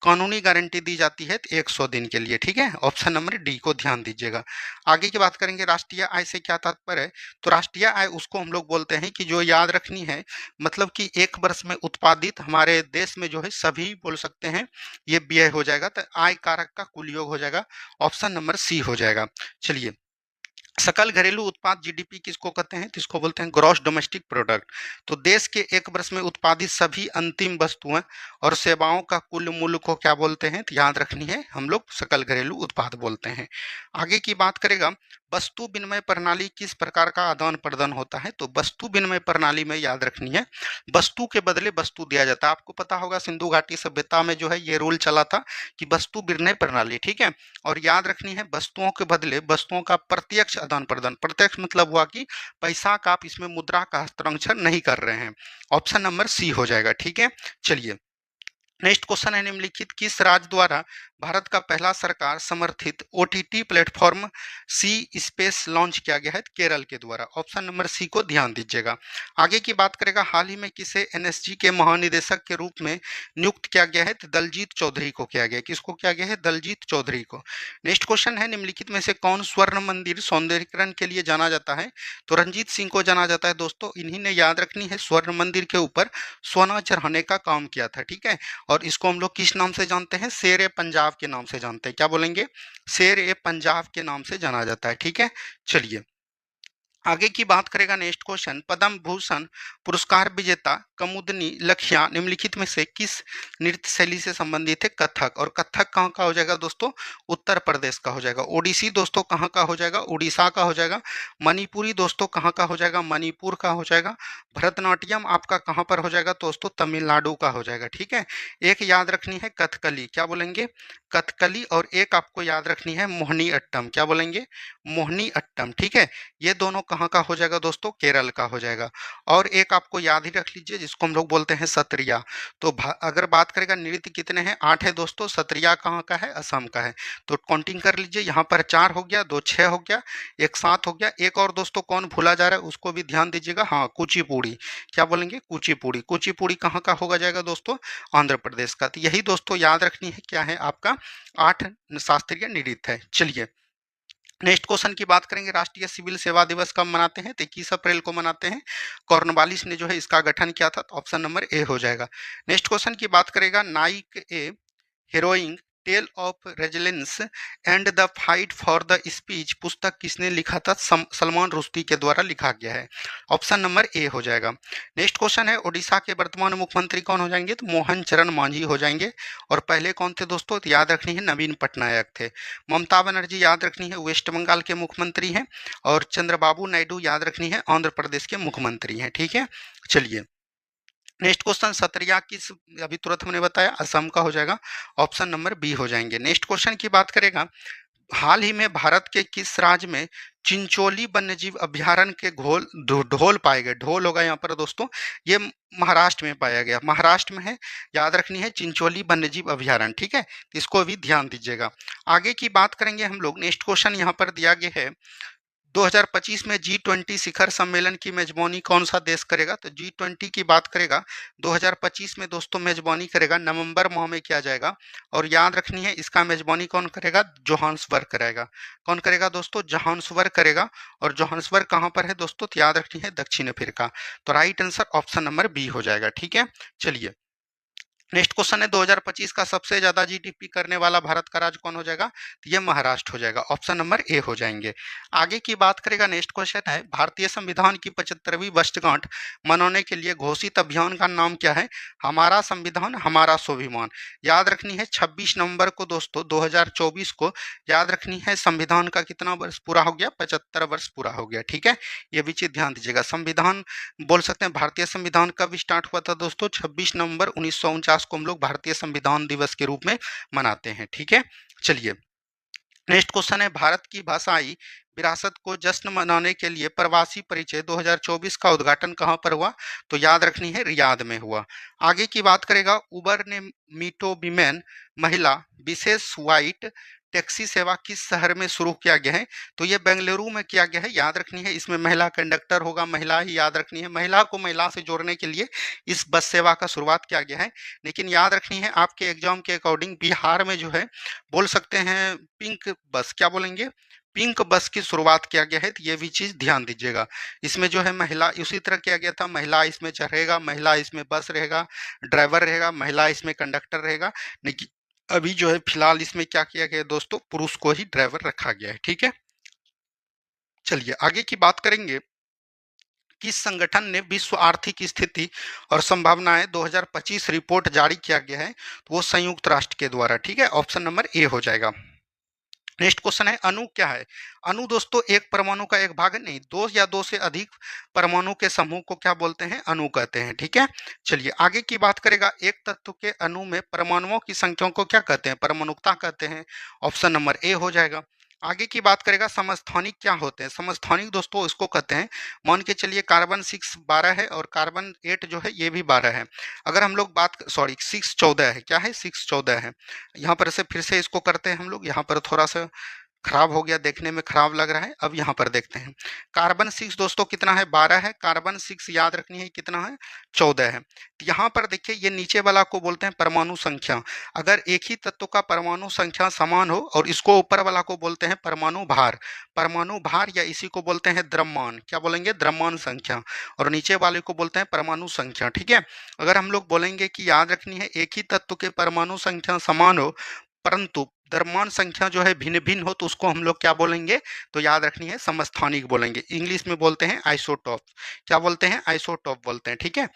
कानूनी गारंटी दी जाती है 100 दिन के लिए, ठीक है। ऑप्शन नंबर डी को ध्यान दीजिएगा। आगे की बात करेंगे राष्ट्रीय आय से क्या तात्पर्य है। तो राष्ट्रीय आय उसको हम लोग बोलते हैं कि जो याद रखनी है, मतलब कि एक वर्ष में उत्पादित हमारे देश में जो है सभी बोल सकते हैं ये व्यय हो जाएगा, तो आय कारक का कुल योग हो जाएगा। ऑप्शन नंबर सी हो जाएगा। चलिए, सकल घरेलू उत्पाद जीडीपी किसको कहते हैं, तो इसको बोलते हैं ग्रॉस डोमेस्टिक प्रोडक्ट। तो देश के एक वर्ष में उत्पादित सभी अंतिम वस्तुएं और सेवाओं का कुल मूल्य को क्या बोलते हैं, तो याद रखनी है हम लोग सकल घरेलू उत्पाद बोलते हैं। आगे की बात करेगा, वस्तु विनिमय प्रणाली किस प्रकार का आदान प्रदान होता है। तो वस्तु विनिमय प्रणाली में याद रखनी है वस्तु के बदले वस्तु दिया जाता है। आपको पता होगा सिंधु घाटी सभ्यता में जो है ये रूल चला था कि वस्तु विनिमय प्रणाली, ठीक है। और याद रखनी है वस्तुओं के बदले वस्तुओं का प्रत्यक्ष आदान प्रदान। प्रत्यक्ष मतलब हुआ कि पैसा का आप इसमें मुद्रा का हस्तांतरण नहीं कर रहे हैं। ऑप्शन नंबर सी हो जाएगा, ठीक है। चलिए, नेक्स्ट क्वेश्चन है, निम्नलिखित किस राज्य द्वारा भारत का पहला सरकार समर्थित ओटीटी प्लेटफॉर्म सी स्पेस लॉन्च किया गया है। केरल के द्वारा। ऑप्शन नंबर सी को ध्यान दीजिएगा। आगे की बात करेगा, हाल ही में किसे एनएसजी के महानिदेशक के रूप में नियुक्त किया गया है, तो दलजीत चौधरी को किया गया। किसको किया गया है, दलजीत चौधरी को। नेक्स्ट क्वेश्चन है, निम्नलिखित में से कौन स्वर्ण मंदिर सौंदर्यीकरण के लिए जाना जाता है। तो रंजीत सिंह को जाना जाता है। दोस्तों इन्हीं ने याद रखनी है स्वर्ण मंदिर के ऊपर सोना चढ़ाने का काम किया था, ठीक है। और इसको हम लोग किस नाम से जानते हैं, शेर ए पंजाब के नाम से जानते हैं। क्या बोलेंगे, शेर ए पंजाब के नाम से जाना जाता है, ठीक है। चलिए, आगे की बात करेगा नेक्स्ट क्वेश्चन, पद्म भूषण पुरस्कार विजेता कमुदनी लखिया निम्नलिखित में से किस नृत्य शैली से संबंधित है। कथक। और कथक कहाँ का हो जाएगा दोस्तों, उत्तर प्रदेश का हो जाएगा। ओडिसी दोस्तों कहाँ का हो जाएगा, उड़ीसा का हो जाएगा। मणिपुरी दोस्तों कहाँ का हो जाएगा, मणिपुर का हो जाएगा। भरतनाट्यम आपका कहाँ पर हो जाएगा दोस्तों, तमिलनाडु का हो जाएगा, ठीक है। एक याद रखनी है कथकली। क्या बोलेंगे, कथकली। और एक आपको याद रखनी है मोहिनी अट्टम। क्या बोलेंगे, मोहिनी अट्टम, ठीक है। ये दोनों कहाँ का हो जाएगा दोस्तों, केरल का हो जाएगा। और एक आपको याद ही रख लीजिए जिसको हम लोग बोलते हैं सत्रिया। तो अगर बात करेगा नृत्य कितने हैं, 8 है दोस्तों। सत्रिया कहाँ का है, असम का है। तो काउंटिंग कर लीजिए, यहाँ पर 4 हो गया, 2 6 हो गया, 1 7 हो गया। एक और दोस्तों कौन भूला जा रहा है उसको भी ध्यान दीजिएगा, हाँ कुचिपुड़ी। क्या बोलेंगे, कुचिपुड़ी। कुचिपुड़ी कहाँ का होगा जाएगा दोस्तों, आंध्र प्रदेश का। तो यही दोस्तों याद रखनी है क्या है आपका 8 शास्त्रीय नृत्य है। चलिए, नेक्स्ट क्वेश्चन की बात करेंगे, राष्ट्रीय सिविल सेवा दिवस कब मनाते हैं, तो 21 अप्रैल को मनाते हैं। कॉर्नवालिस ने जो है इसका गठन किया था। तो ऑप्शन नंबर ए हो जाएगा। नेक्स्ट क्वेश्चन की बात करेगा, Naik a heroic tale of resilience and the fight for the speech पुस्तक किसने लिखा था, सलमान रुश्दी के द्वारा लिखा गया है। ऑप्शन नंबर ए हो जाएगा। नेक्स्ट क्वेश्चन है, ओडिशा के वर्तमान मुख्यमंत्री कौन हो जाएंगे, तो मोहन चरण मांझी हो जाएंगे। और पहले कौन थे दोस्तों, तो याद रखनी है नवीन पटनायक थे। ममता बनर्जी याद रखनी है वेस्ट बंगाल के मुख्यमंत्री हैं। और चंद्रबाबू नायडू याद रखनी है आंध्र प्रदेश के मुख्यमंत्री हैं, ठीक है। चलिए, नेक्स्ट क्वेश्चन, सत्रिया किस, अभी तुरंत हमने बताया असम का हो जाएगा। ऑप्शन नंबर बी हो जाएंगे। नेक्स्ट क्वेश्चन की बात करेगा, हाल ही में भारत के किस राज्य में चिंचोली वन्यजीव अभ्यारण्य के ढोल पाए गए। ढोल होगा यहाँ पर दोस्तों, ये महाराष्ट्र में पाया गया, महाराष्ट्र में है। याद रखनी है चिंचोली वन्यजीव अभ्यारण्य, ठीक है। इसको भी ध्यान दीजिएगा। आगे की बात करेंगे हम लोग, नेक्स्ट क्वेश्चन यहाँ पर दिया गया है, 2025 में G20 शिखर सम्मेलन की मेजबानी कौन सा देश करेगा। तो G20 की बात करेगा 2025 में दोस्तों मेजबानी करेगा, नवंबर माह में किया जाएगा। और याद रखनी है इसका मेजबानी कौन करेगा, जोहान्सबर्ग करेगा। कौन करेगा दोस्तों, जोहान्सबर्ग करेगा। और जोहान्सबर्ग कहाँ पर है दोस्तों, तो याद रखनी है दक्षिण अफ्रीका। तो right answer option number B हो जाएगा, ठीक है। चलिए, नेक्स्ट क्वेश्चन है, 2025 का सबसे ज्यादा जीडीपी करने वाला भारत का राज्य कौन हो जाएगा, तो ये महाराष्ट्र हो जाएगा। ऑप्शन नंबर ए हो जाएंगे। आगे की बात करेगा, नेक्स्ट क्वेश्चन है, भारतीय संविधान की 75वीं वर्षगांठ मनाने के लिए घोषित अभियान का नाम क्या है। हमारा संविधान हमारा स्वाभिमान। याद रखनी है 26 नवंबर को दोस्तों 2024 को याद रखनी है संविधान का कितना वर्ष पूरा हो गया, 75 वर्ष पूरा हो गया, ठीक है। ये भी चीज ध्यान दीजिएगा। संविधान बोल सकते हैं, भारतीय संविधान कब स्टार्ट हुआ था दोस्तों, 26 नवंबर 1949 को हम लोग भारतीय संविधान दिवस के रूप में मनाते हैं, ठीक है। चलिए, नेक्स्ट क्वेश्चन है, भारत की भाषाई विरासत को जश्न मनाने के लिए प्रवासी परिचय 2024 का उद्घाटन कहां पर हुआ, तो याद रखनी है रियाद में हुआ। आगे की बात करेगा, उबर ने मीटो विमेन महिला विशेष व्हाइट टैक्सी सेवा किस शहर में शुरू किया गया है? तो ये बेंगलुरु में किया गया है, याद रखनी है। इसमें महिला कंडक्टर होगा, महिला ही याद रखनी है। महिला को महिला से जोड़ने के लिए इस बस सेवा का शुरुआत किया गया है। लेकिन याद रखनी है आपके एग्जाम के अकॉर्डिंग बिहार में जो है बोल सकते हैं पिंक बस, क्या बोलेंगे, पिंक बस की शुरुआत किया गया है। तो ये भी चीज ध्यान दीजिएगा। इसमें जो है महिला उसी तरह किया गया था, महिला इसमें चढ़ेगा, महिला इसमें बस रहेगा, ड्राइवर रहेगा, महिला इसमें कंडक्टर रहेगा। लेकिन अभी जो है फिलहाल इसमें क्या किया गया है दोस्तों, पुरुष को ही ड्राइवर रखा गया है। ठीक है, चलिए आगे की बात करेंगे। किस संगठन ने विश्व आर्थिक स्थिति और संभावनाएं 2025 रिपोर्ट जारी किया गया है? तो वो संयुक्त राष्ट्र के द्वारा। ठीक है, ऑप्शन नंबर ए हो जाएगा। नेक्स्ट क्वेश्चन है अणु क्या है? अणु दोस्तों एक परमाणु का एक भाग नहीं, दो या दो से अधिक परमाणु के समूह को क्या बोलते हैं? अणु कहते हैं। ठीक है, चलिए आगे की बात करेगा। एक तत्व के अणु में परमाणुओं की संख्या को क्या कहते हैं? परमाणुकता कहते हैं। ऑप्शन नंबर ए हो जाएगा। आगे की बात करेगा समस्थानिक क्या होते हैं? समस्थानिक दोस्तों इसको कहते हैं, मान के चलिए कार्बन 6 12 है और कार्बन 8 जो है ये भी 12 है। अगर हम लोग बात सॉरी 6 14 है, क्या है 6 14 है। यहाँ पर से फिर से इसको करते हैं हम लोग, यहाँ पर थोड़ा सा खराब हो गया, देखने में खराब लग रहा है। अब यहाँ पर देखते हैं कार्बन 6 दोस्तों कितना है? 12 है। कार्बन 6 याद रखनी है कितना है? 14 है। तो यहाँ पर देखिए ये नीचे वाला को बोलते हैं परमाणु संख्या। अगर एक ही तत्व का परमाणु संख्या समान हो और इसको ऊपर वाला को बोलते हैं परमाणु भार। परमाणु भार या इसी को बोलते हैं द्रव्यमान, क्या बोलेंगे? द्रव्यमान संख्या। और नीचे वाले को बोलते हैं परमाणु संख्या। ठीक है, अगर हम लोग बोलेंगे कि याद रखनी है एक ही तत्व के परमाणु संख्या समान हो परंतु द्रव्यमान संख्या जो है भिन्न भिन्न हो तो उसको हम लोग क्या बोलेंगे? तो याद रखनी है समस्थानिक बोलेंगे। इंग्लिश में बोलते हैं आइसोटॉप। क्या बोलते हैं? आइसोटॉप बोलते हैं। ठीक है,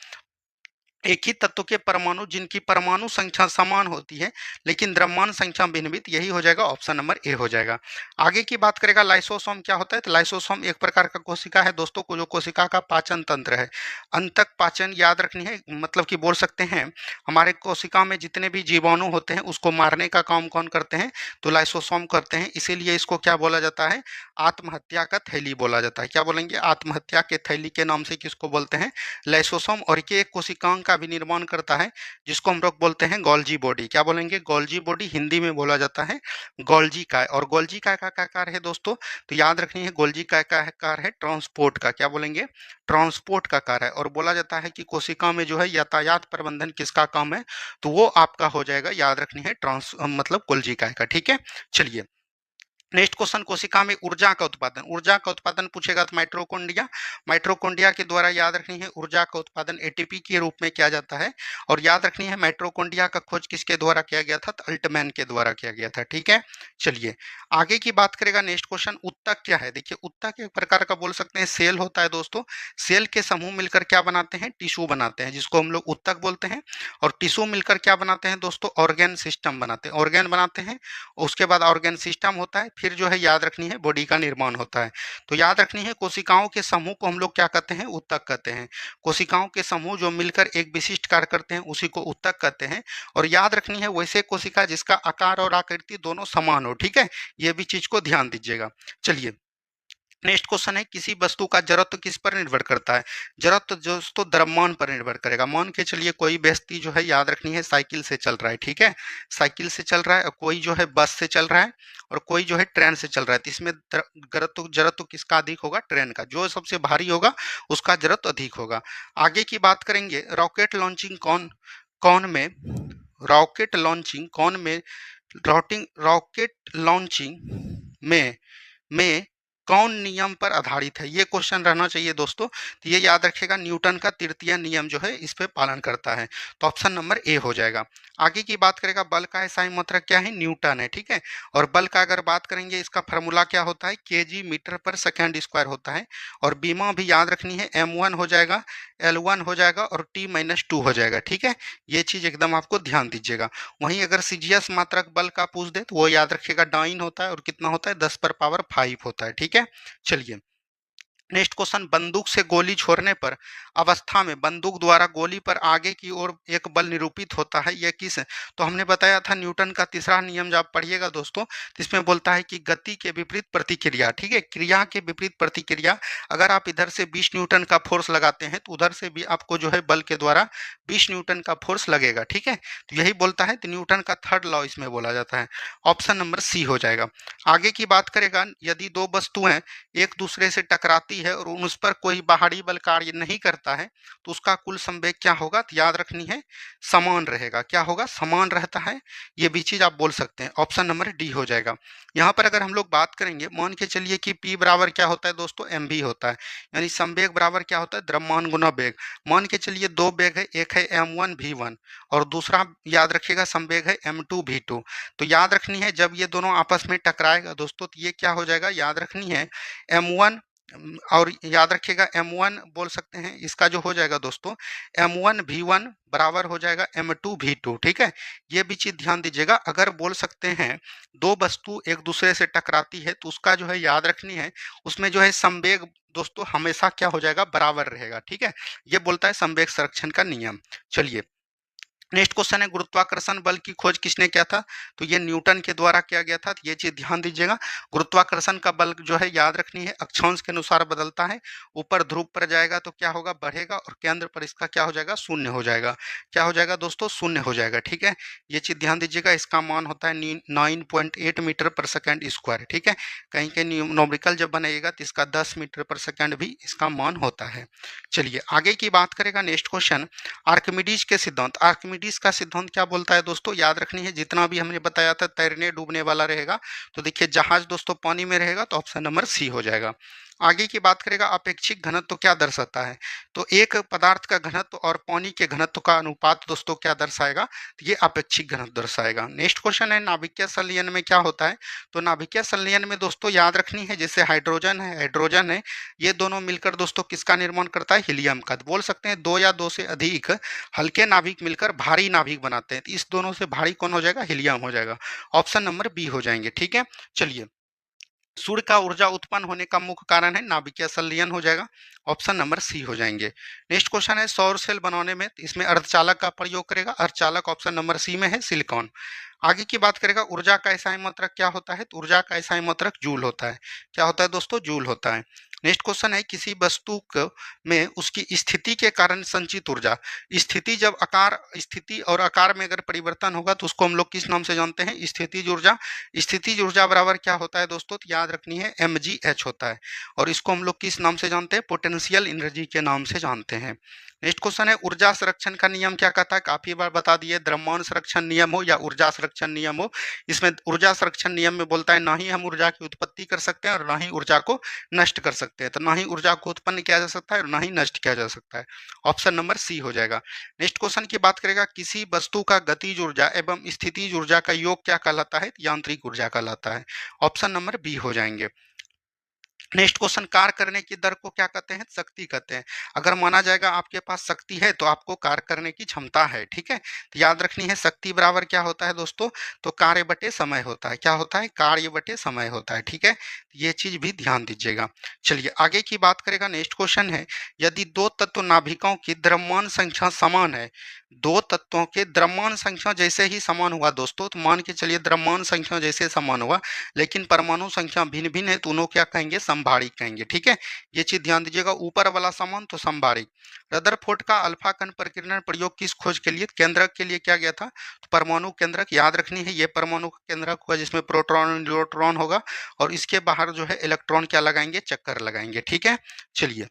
एक ही तत्व के परमाणु जिनकी परमाणु संख्या समान होती है लेकिन द्रव्यमान संख्या भिन्न भिन्न, यही हो जाएगा ऑप्शन नंबर ए हो जाएगा। आगे की बात करेगा लाइसोसोम क्या होता है? तो लाइसोसोम एक प्रकार का कोशिका है दोस्तों को, जो कोशिका का पाचन तंत्र है। अंतक पाचन याद रखनी है, मतलब कि बोल सकते हैं हमारे कोशिका में जितने भी जीवाणु होते हैं उसको मारने का काम कौन करते हैं? तो लाइसोसोम करते हैं। इसीलिए इसको क्या बोला जाता है? आत्महत्या का थैली बोला जाता है। क्या बोलेंगे? आत्महत्या के थैली के नाम से किसको बोलते हैं? लाइसोसोम। और ये एक कोशिकांग का भी निर्माण करता है जिसको हम लोग बोलते हैं गोल्जी बॉडी। क्या बोलेंगे? गोल्जी बॉडी, हिंदी में बोला जाता है गोल्जी काय। और गोल्जी काय का क्या कार्य है दोस्तों? तो याद रखनी है गोल्जी काय का कार्य है ट्रांसपोर्ट का। क्या बोलेंगे? ट्रांसपोर्ट का कार्य है। और बोला जाता है कि कोशिका में जो है यातायात प्रबंधन किसका काम है? तो वो आपका हो जाएगा, याद रखनी है ट्रांस मतलब गोल्जी काय का। ठीक है, चलिए नेक्स्ट क्वेश्चन, कोशिका में ऊर्जा का उत्पादन। ऊर्जा का उत्पादन पूछेगा तो माइटोकॉन्ड्रिया, माइटोकॉन्ड्रिया के द्वारा याद रखनी है ऊर्जा का उत्पादन एटीपी के रूप में किया जाता है। और याद रखनी है माइटोकॉन्ड्रिया का खोज किसके द्वारा किया गया था? तो अल्टमैन के द्वारा किया गया था। ठीक है, चलिए आगे की बात करेगा। नेक्स्ट क्वेश्चन, उत्तक क्या है? देखिए उत्तक एक प्रकार का बोल सकते हैं सेल होता है दोस्तों। सेल के समूह मिलकर क्या बनाते हैं? टिश्यू बनाते हैं, जिसको हम लोग उत्तक बोलते हैं। और टिश्यू मिलकर क्या बनाते हैं दोस्तों? ऑर्गेन सिस्टम बनाते हैं, ऑर्गेन बनाते हैं। उसके बाद ऑर्गेन सिस्टम होता है, फिर जो है याद रखनी है बॉडी का निर्माण होता है। तो याद रखनी है कोशिकाओं के समूह को हम लोग क्या कहते हैं? उत्तक कहते हैं। कोशिकाओं के समूह जो मिलकर एक विशिष्ट कार्य करते हैं उसी को उत्तक कहते हैं। और याद रखनी है वैसे कोशिका जिसका आकार और आकृति दोनों समान हो। ठीक है, ये भी चीज को ध्यान दीजिएगा। चलिए नेक्स्ट क्वेश्चन है, किसी वस्तु का जड़त्व किस पर निर्भर करता है? जड़त्व दोस्तों द्रव्यमान पर निर्भर करेगा। मान के चलिए कोई व्यक्ति जो है याद रखनी है साइकिल से चल रहा है। ठीक है, साइकिल से चल रहा है, और कोई जो है बस से चल रहा है, और कोई जो है ट्रेन से चल रहा है। तो इसमें जड़त्व जड़त्व किसका अधिक होगा? ट्रेन का। जो सबसे भारी होगा उसका जड़त्व अधिक होगा। आगे की बात करेंगे, रॉकेट लॉन्चिंग कौन कौन में रॉकेट लॉन्चिंग कौन में रॉकेट लॉन्चिंग में कौन नियम पर आधारित है? ये क्वेश्चन रहना चाहिए दोस्तों। तो ये याद रखिएगा न्यूटन का तृतीय नियम जो है इस पे पालन करता है। तो ऑप्शन नंबर ए हो जाएगा। आगे की बात करेगा, बल का एसआई मात्रक क्या है? न्यूटन है। ठीक है, और बल का अगर बात करेंगे इसका फार्मूला क्या होता है? केजी मीटर पर सेकेंड स्क्वायर होता है। और बीमा भी याद रखनी है m1 हो जाएगा, l1 हो जाएगा और t-2 हो जाएगा। ठीक है, ये चीज एकदम आपको ध्यान दीजिएगा। वहीं अगर सीजीएस मात्रक बल का पूछ दे तो वो याद रखिएगा डाइन होता है और कितना होता है? 10 पर पावर 5 होता है। ठीक है, चलिए नेक्स्ट क्वेश्चन, बंदूक से गोली छोड़ने पर अवस्था में बंदूक द्वारा गोली पर आगे की ओर एक बल निरूपित होता है, यह किस है? तो हमने बताया था न्यूटन का तीसरा नियम, जब आप पढ़िएगा दोस्तों तो इसमें बोलता है कि गति के विपरीत प्रतिक्रिया, ठीक है, क्रिया के विपरीत प्रतिक्रिया। अगर आप इधर से 20 न्यूटन का फोर्स लगाते हैं तो उधर से भी आपको जो है बल के द्वारा 20 न्यूटन का फोर्स लगेगा, ठीक है। तो यही बोलता है, तो न्यूटन का थर्ड लॉ इसमें बोला जाता है। ऑप्शन नंबर सी हो जाएगा। आगे की बात करेगा, यदि दो वस्तुएं एक दूसरे से टकराती है और उस पर कोई बाहरी बल कार्य नहीं करता है तो उसका कुल संवेग क्या होगा? तो याद रखनी है, समान रहेगा। क्या होगा? समान रहता है। ये भी चीज आप बोल सकते हैं। ऑप्शन नंबर डी हो जाएगा। यहाँ पर अगर हम लोग बात करेंगे, मान के चलिए कि P बराबर क्या होता है दोस्तों? mv होता है, यानी संवेग बराबर क्या होता है? द्रव्यमान गुना वेग। मान के चलिए दो वेग है, एक है m1 v1 और दूसरा याद रखिएगा संवेग है m2 v2। तो याद रखनी है, जब ये दोनों आपस में टकराएगा दोस्तों तो ये क्या हो जाएगा? याद रखनी है M1, और याद रखिएगा M1 बोल सकते हैं, इसका जो हो जाएगा दोस्तों M1 V1 बराबर हो जाएगा M2 V2, ठीक है। ये भी चीज ध्यान दीजिएगा। अगर बोल सकते हैं दो वस्तु एक दूसरे से टकराती है तो उसका जो है याद रखनी है, उसमें जो है संवेग दोस्तों हमेशा क्या हो जाएगा? बराबर रहेगा, ठीक है। ये बोलता है संवेग संरक्षण का नियम। चलिए नेक्स्ट क्वेश्चन है, गुरुत्वाकर्षण बल की खोज किसने किया था? तो ये न्यूटन के द्वारा किया गया था। ये चीज ध्यान दीजिएगा। गुरुत्वाकर्षण का बल जो है याद रखनी है, अक्षांश के अनुसार बदलता है। ऊपर ध्रुव पर जाएगा तो क्या होगा? बढ़ेगा, और केंद्र पर इसका क्या हो जाएगा? शून्य हो जाएगा। क्या हो जाएगा दोस्तों? शून्य हो जाएगा, ठीक है। ये चीज ध्यान दीजिएगा। इसका मान होता है 9.8 मीटर पर सेकेंड स्क्वायर, ठीक है। कहीं कहीं न्यूमेरिकल जब बनाइएगा तो इसका 10 मीटर पर सेकेंड भी इसका मान होता है। चलिए आगे की बात करेगा। नेक्स्ट क्वेश्चन, आर्किमिडीज के सिद्धांत। आर्किमिडीज का सिद्धांत क्या बोलता है दोस्तों? याद रखनी है, जितना भी हमने बताया था तैरने डूबने वाला रहेगा। तो देखिए जहाज दोस्तों पानी में रहेगा, तो ऑप्शन नंबर सी हो जाएगा। आगे की बात करेगा, अपेक्षिक घनत्व क्या दर्शाता है? तो एक पदार्थ का घनत्व और पानी के घनत्व का अनुपात दोस्तों क्या दर्शाएगा? तो ये अपेक्षिक घनत्व दर्शाएगा। नेक्स्ट क्वेश्चन है, नाभिकीय संलयन में क्या होता है? तो नाभिकीय संलयन में दोस्तों याद रखनी है, जैसे हाइड्रोजन है, ये दोनों मिलकर दोस्तों किसका निर्माण करता है? हीलियम का। तो बोल सकते हैं दो या दो से अधिक हल्के नाभिक मिलकर भारी नाभिक बनाते हैं। तो इस दोनों से भारी कौन हो जाएगा? हीलियम हो जाएगा। ऑप्शन नंबर बी हो जाएंगे, ठीक है। चलिए, सूर्य का ऊर्जा उत्पन्न होने का मुख्य कारण है नाभिकीय संलयन हो जाएगा। ऑप्शन नंबर सी हो जाएंगे। नेक्स्ट क्वेश्चन है, सौर सेल बनाने में इसमें अर्धचालक का प्रयोग करेगा। अर्धचालक ऑप्शन नंबर सी में है, सिलिकॉन। आगे की बात करेगा, ऊर्जा का इकाई मात्रक क्या होता है? तो ऊर्जा का इकाई मात्रक जूल होता है। क्या होता है दोस्तों? जूल होता है। नेक्स्ट क्वेश्चन है, किसी वस्तु में उसकी स्थिति के कारण संचित ऊर्जा। स्थिति और आकार में अगर परिवर्तन होगा तो उसको हम लोग किस नाम से जानते हैं? स्थितिज ऊर्जा। स्थितिज ऊर्जा बराबर क्या होता है दोस्तों? तो याद रखनी है, mgh होता है। और इसको हम लोग किस नाम से जानते हैं? पोटेंशियल एनर्जी के नाम से जानते हैं। नेक्स्ट क्वेश्चन है, ऊर्जा संरक्षण का नियम क्या कहता है? काफी बार बता दिए, द्रव्यमान संरक्षण नियम हो या ऊर्जा संरक्षण नियम हो। इसमें ऊर्जा संरक्षण नियम में बोलता है, ना ही हम ऊर्जा की उत्पत्ति कर सकते हैं और ना ही ऊर्जा को नष्ट कर सकते हैं। तो ना ही ऊर्जा को उत्पन्न किया जा सकता है और ना ही नष्ट किया जा सकता है। ऑप्शन नंबर सी हो जाएगा। नेक्स्ट क्वेश्चन की बात करेगा, किसी वस्तु का गतिज ऊर्जा एवं स्थितिज ऊर्जा का योग क्या कहलाता है? यांत्रिक ऊर्जा कहलाता है। ऑप्शन नंबर बी हो जाएंगे। नेक्स्ट क्वेश्चन, कार्य करने की दर को क्या कहते हैं? शक्ति कहते हैं। अगर माना जाएगा आपके पास शक्ति है तो आपको कार्य करने की क्षमता है, ठीक है। तो याद रखनी है, शक्ति बराबर क्या होता है दोस्तों? तो कार्य बटे समय होता है। क्या होता है? कार्य बटे समय होता है, ठीक है। ये चीज भी ध्यान दीजिएगा। चलिए आगे की बात करेगा। नेक्स्ट क्वेश्चन है, यदि दो तत्व नाभिकों की द्रव्यमान संख्या समान है, दो तत्वों के द्रव्यमान संख्या जैसे ही समान हुआ दोस्तों, तो मान के चलिए द्रव्यमान संख्या जैसे समान हुआ लेकिन परमाणु संख्या भिन्न भिन्न है, तो उन्हों क्या कहेंगे? संभारिक कहेंगे, ठीक है। ये चीज ध्यान दीजिएगा, ऊपर वाला समान तो संभारिक। रदरफोर्ड का अल्फा कण प्रकीर्णन प्रयोग किस खोज के लिए? केंद्रक के लिए क्या गया था? तो परमाणु केंद्रक। याद रखनी है, ये परमाणु केंद्रक होगा जिसमें प्रोटॉन न्यूट्रॉन होगा और इसके बाहर जो है इलेक्ट्रॉन क्या लगाएंगे? चक्कर लगाएंगे, ठीक है। चलिए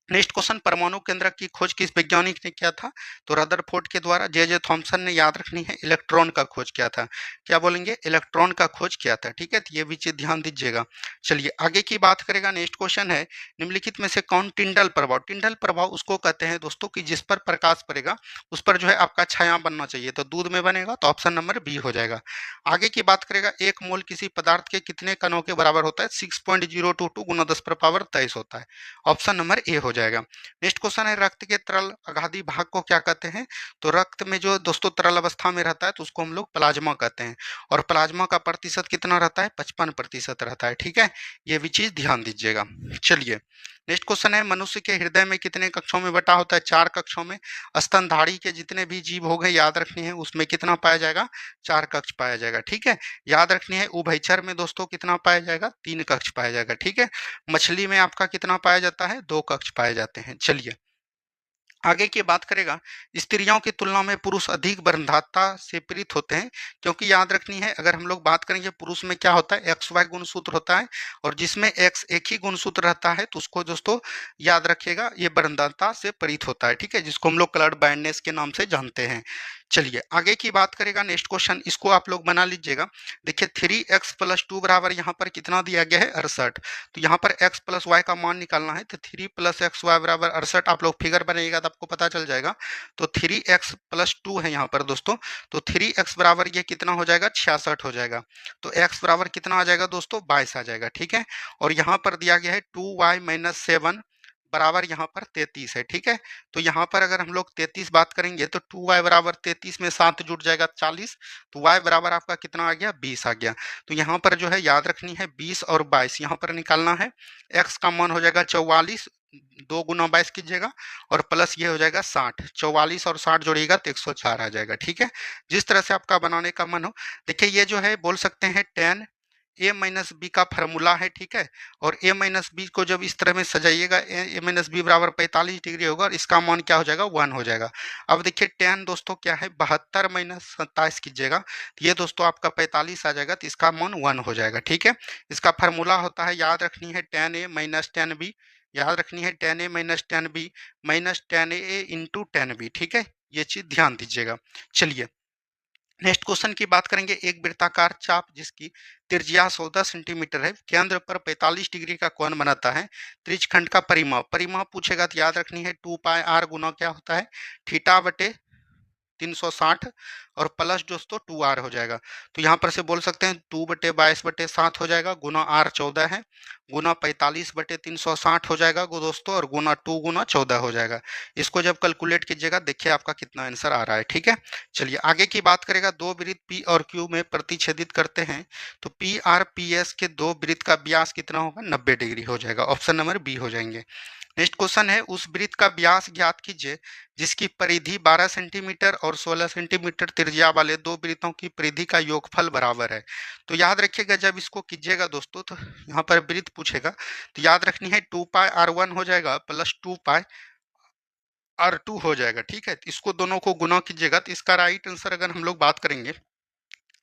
नेक्स्ट क्वेश्चन, परमाणु केंद्रक की खोज किस वैज्ञानिक ने किया था? तो रदरफोर्ड के द्वारा। जे थॉमसन ने, याद रखनी है, इलेक्ट्रॉन का खोज किया था। क्या बोलेंगे? इलेक्ट्रॉन का खोज किया था, ठीक है। तो ये भी चीज ध्यान दीजिएगा। चलिए आगे की बात करेगा। नेक्स्ट क्वेश्चन है, निम्नलिखित में से कौन टिंडल प्रभाव? टिंडल प्रभाव उसको कहते हैं दोस्तों कि जिस पर प्रकाश पड़ेगा उस पर जो है आपका छाया बनना चाहिए। तो दूध में बनेगा, तो ऑप्शन नंबर बी हो जाएगा। आगे की बात करेगा, एक मोल किसी पदार्थ के कितने कणों के बराबर होता है? 6.022 × 10⁻23 होता है। ऑप्शन नंबर ए हो जाएगा। नेक्स्ट क्वेश्चन है रक्त के तरल अगाधी भाग को क्या कहते हैं? तो रक्त में जो दोस्तों तरल अवस्था में रहता है तो उसको हम लोग प्लाज्मा कहते हैं, और प्लाज्मा का प्रतिशत कितना रहता है? 55% रहता है। ठीक है, ये भी चीज ध्यान दीजिएगा। चलिए नेक्स्ट क्वेश्चन है मनुष्य के हृदय में कितने कक्षों में बटा होता है? 4 कक्षों में। स्तनधारी के जितने भी जीव हो गए याद रखनी है, उसमें कितना पाया जाएगा? 4 कक्ष पाया जाएगा। ठीक है, याद रखनी है। उभयचर में दोस्तों कितना पाया जाएगा? 3 कक्ष पाया जाएगा। ठीक है, मछली में आपका कितना पाया जाता है? 2 कक्ष पाए जाते हैं। चलिए आगे की बात करेगा, स्त्रियों की तुलना में पुरुष अधिक बंधुता से प्रेरित होते हैं, क्योंकि याद रखनी है अगर हम लोग बात करेंगे पुरुष में क्या होता है? एक्स वाई गुणसूत्र होता है, और जिसमें एक्स एक ही गुणसूत्र रहता है तो उसको दोस्तों याद रखिएगा ये बंधुता से प्रेरित होता है। ठीक है, जिसको हम लोग कलर बाइंडनेस के नाम से जानते हैं। चलिए आगे की बात करेगा नेक्स्ट क्वेश्चन, इसको आप लोग बना लीजिएगा। देखिए 3x+2 बराबर यहाँ पर कितना दिया गया है? 68। तो यहाँ पर x प्लस वाई का मान निकालना है, तो 3 + xy बराबर 68। आप लोग फिगर बनाइएगा तो आपको पता चल जाएगा। तो 3x+2 है यहाँ पर दोस्तों, तो 3x बराबर ये कितना हो जाएगा? 66 हो जाएगा। तो x बराबर कितना आ जाएगा दोस्तों? 22 आ जाएगा। ठीक है, और यहाँ पर दिया गया है 2y-7 बराबर यहाँ पर 33 है। ठीक है, तो यहाँ पर अगर हम लोग 33 बात करेंगे तो 2y बराबर 33 में 7 जुड़ जाएगा 40, तो y बराबर आपका कितना आ गया? 20 आ गया। तो यहाँ पर जो है याद रखनी है 20 और 22 यहाँ पर निकालना है। x का मान हो जाएगा 44, 2 गुना 22 कीजिएगा, और प्लस ये हो जाएगा 60। 44 और 60 जोड़िएगा तो 104 आ जाएगा। ठीक है, जिस तरह से आपका बनाने का मन हो। देखिए ये जो है बोल सकते हैं tan a-b का फॉर्मूला है। ठीक है, और a-b को जब इस तरह में सजाइएगा a-b बराबर 45 डिग्री होगा, और इसका मान क्या हो जाएगा? 1 हो जाएगा। अब देखिए tan दोस्तों क्या है? 72 - 27 कीजिएगा, ये दोस्तों आपका 45 आ जाएगा, तो इसका मान 1 हो जाएगा। ठीक है, इसका फॉर्मूला होता है, याद रखनी है tan a - tan b, याद रखनी है tan a - tan b tan a into tan b। ठीक है, ये चीज ध्यान दीजिएगा। चलिए नेक्स्ट क्वेश्चन की बात करेंगे, एक वृत्ताकार चाप जिसकी त्रिज्या 14 सेंटीमीटर है, केंद्र पर 45 डिग्री का कोण बनाता है, त्रिज्यखंड का परिमाप परिमाप पूछेगा तो याद रखनी है 2πr गुना क्या होता है? थीटा बटे 360, और प्लस दोस्तों 2r हो जाएगा। तो यहाँ पर से बोल सकते हैं 2/22/7 हो जाएगा, गुना r 14 है, गुना 45/360 हो जाएगा दोस्तों, और गुना 2 गुना 14 हो जाएगा। इसको जब कैलकुलेट कीजिएगा देखिए आपका कितना आंसर आ रहा है। ठीक है, चलिए आगे की बात करेगा, दो वृत्त P और Q में प्रतिच्छेदित करते हैं, तो PRPS के दो वृत्त का व्यास कितना होगा? 90 डिग्री हो जाएगा। ऑप्शन नंबर बी हो जाएंगे। नेक्स्ट क्वेश्चन है, उस वृत्त का व्यास ज्ञात कीजिए जिसकी परिधि 12 सेंटीमीटर और 16 सेंटीमीटर त्रिज्या वाले दो वृत्तों की परिधि का योगफल बराबर है। तो याद रखिएगा जब इसको कीजिएगा दोस्तों तो यहाँ पर वृत्त पूछेगा, तो याद रखनी है 2πr1 हो जाएगा प्लस 2πr2 हो जाएगा। ठीक है, तो इसको दोनों को गुना कीजिएगा, तो इसका राइट आंसर अगर हम लोग बात करेंगे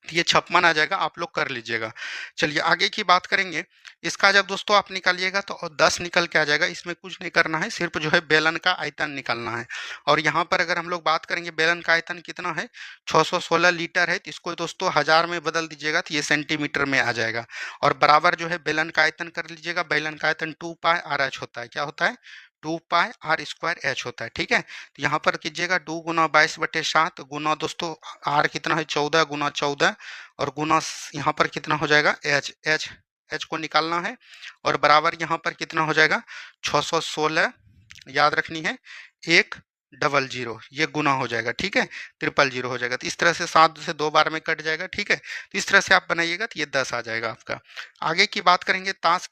ये 56 आ जाएगा। आप लोग कर लीजिएगा। चलिए आगे की बात करेंगे, इसका जब दोस्तों आप निकालिएगा तो 10 निकल के आ जाएगा। इसमें कुछ नहीं करना है, सिर्फ जो है बेलन का आयतन निकालना है। और यहाँ पर अगर हम लोग बात करेंगे बेलन का आयतन कितना है? 616 लीटर है, तो इसको दोस्तों 1000 में बदल दीजिएगा तो ये सेंटीमीटर में आ जाएगा। और बराबर जो है बेलन का आयतन कर लीजिएगा, बेलन का आयतन 2πr(h) होता है। क्या होता है? 2πr² होता है। ठीक है, तो यहाँ पर कीजिएगा 2 गुना 22/7 गुना दोस्तों आर कितना है? 14 गुना 14, और गुना यहाँ पर कितना हो जाएगा? एच को निकालना है, और बराबर यहाँ पर कितना हो जाएगा? 616, याद रखनी है 100, ये गुना हो जाएगा। ठीक है, 000 हो जाएगा। तो इस तरह से 7 से 2 बार में कट जाएगा। ठीक है, तो इस तरह से आप बनाइएगा तो ये 10 आ जाएगा आपका। आगे की बात करेंगे, ताश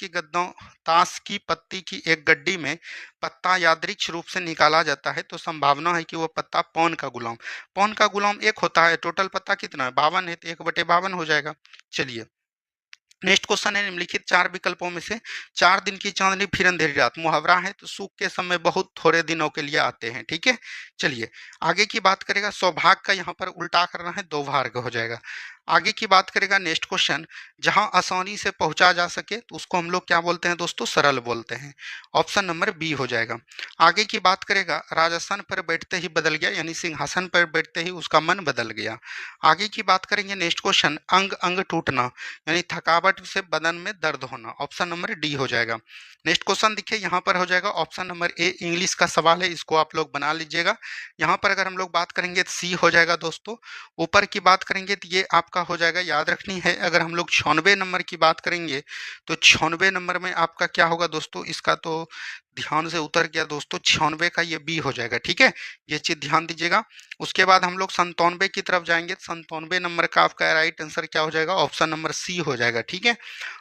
की पत्ती की एक गड्डी में पत्ता यादृच्छिक रूप से निकाला जाता है, तो संभावना है कि वो पत्ता पौन का गुलाम एक होता है। टोटल पत्ता कितना है? 52 है, तो 1/52 हो जाएगा। चलिए नेक्स्ट क्वेश्चन है, निम्नलिखित 4 विकल्पों में से 4 दिन की चांदनी फिर अंधेरी रात मुहावरा है, तो सुख के समय बहुत थोड़े दिनों के लिए आते हैं। ठीक है, चलिए आगे की बात करेगा, सौभाग्य का यहाँ पर उल्टा करना है, दुर्भाग्य हो जाएगा। आगे की बात करेगा नेक्स्ट क्वेश्चन, जहां आसानी से पहुंचा जा सके तो उसको हम लोग क्या बोलते हैं दोस्तों? सरल बोलते हैं। ऑप्शन नंबर बी हो जाएगा। आगे की बात करेगा, राजस्थान पर बैठते ही बदल गया, यानी सिंहासन पर बैठते ही उसका मन बदल गया। आगे की बात करेंगे नेक्स्ट क्वेश्चन, अंग अंग टूटना, यानी थकावट से बदन में दर्द होना। ऑप्शन नंबर डी हो जाएगा। नेक्स्ट क्वेश्चन देखिए यहाँ पर हो जाएगा ऑप्शन नंबर ए, इंग्लिश का सवाल है, इसको आप लोग बना लीजिएगा। यहाँ पर अगर हम लोग बात करेंगे तो सी हो जाएगा दोस्तों। ऊपर की बात करेंगे तो ये आपका आपका हो जाएगा, याद रखनी है। अगर हम लोग 96 नंबर की बात करेंगे तो 96 नंबर में आपका क्या होगा दोस्तों, इसका तो ध्यान से उतर गया दोस्तों, 96 का ये बी हो जाएगा, ठीक है, ये चीज ध्यान दीजिएगा। उसके बाद हम लोग 97 की तरफ जाएंगे, 97 नंबर का आपका राइट आंसर क्या हो जाएगा, ऑप्शन नंबर सी हो जाएगा, ठीक है।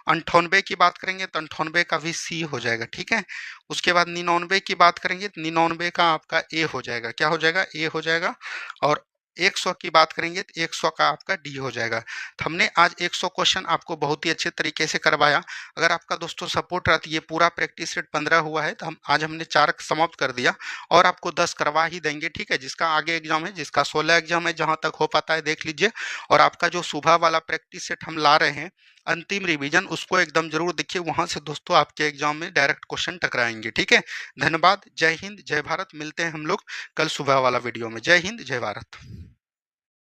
98 की बात करेंगे तो 98 का भी सी हो जाएगा, ठीक है। उसके बाद 99 की बात करेंगे तो 99 का आपका ए हो जाएगा, क्या हो जाएगा, ए हो जाएगा। और 100 की बात करेंगे तो 100 का आपका डी हो जाएगा। तो हमने आज 100 क्वेश्चन आपको बहुत ही अच्छे तरीके से करवाया। अगर आपका दोस्तों सपोर्ट रहती है, पूरा प्रैक्टिस सेट 15 हुआ है, तो हमने 4 समाप्त कर दिया और आपको 10 करवा ही देंगे, ठीक है। जिसका आगे एग्जाम है, जिसका 16 एग्जाम है, जहां तक हो पाता है देख लीजिए। और आपका जो सुबह वाला प्रैक्टिस सेट हम ला रहे हैं, अंतिम रिवीजन, उसको एकदम जरूर देखिए, वहां से दोस्तों आपके एग्जाम में डायरेक्ट क्वेश्चन टकराएंगे, ठीक है। धन्यवाद, जय हिंद जय भारत। मिलते हैं हम लोग कल सुबह वाला वीडियो में। जय हिंद जय भारत।